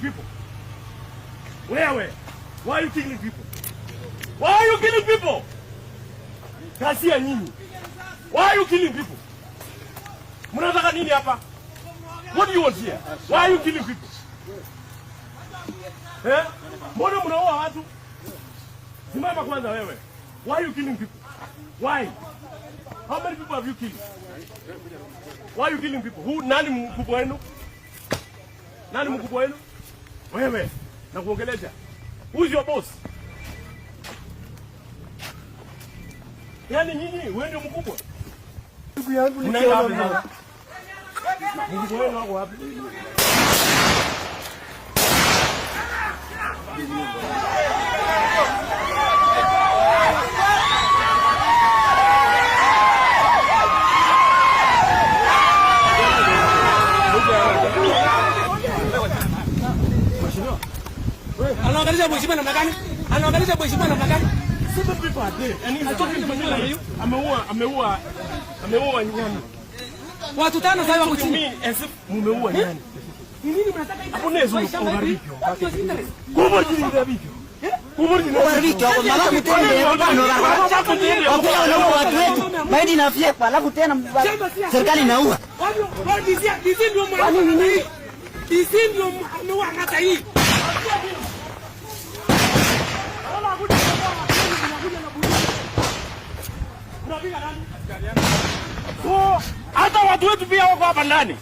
people? Where? Why are you killing people? Why are you killing people? Kazi ya nini? Why are you killing people? Mnataka nini hapa? What do you want here? Why are you killing people? Mbona mnaoa watu? Simama kwanza wewe. Why are you killing people? Why? How many people have you killed? Why are you killing people? Who? Nani mkubwa wenu? Nani mkubwa wenu? Wewe. Na kuongelesha. Who is your boss? Yaani nyinyi wewe ndio mkubwa. Ndugu yangu ni kwa mkubwa wenu wako wapi? Anaangalia mheshimiwa namna gani? Anaangalia mheshimiwa namna gani? Some people are there. And he's talking to you. Ameua nyani. Watu tano sasa wako chini. As if mumeua nyani. Ni nini mnataka hivi? Hapo nezo uharibiki. Kubwa jini ndio hivyo. Kubwa jini uharibiki hapo malafu mtende. Wapewa na watu wetu. Maidi na fyepa alafu tena serikali inaua. Disi ndio mwana. Disi ndio ameua hata hii. Hata watu wetu pia wako hapa ndani.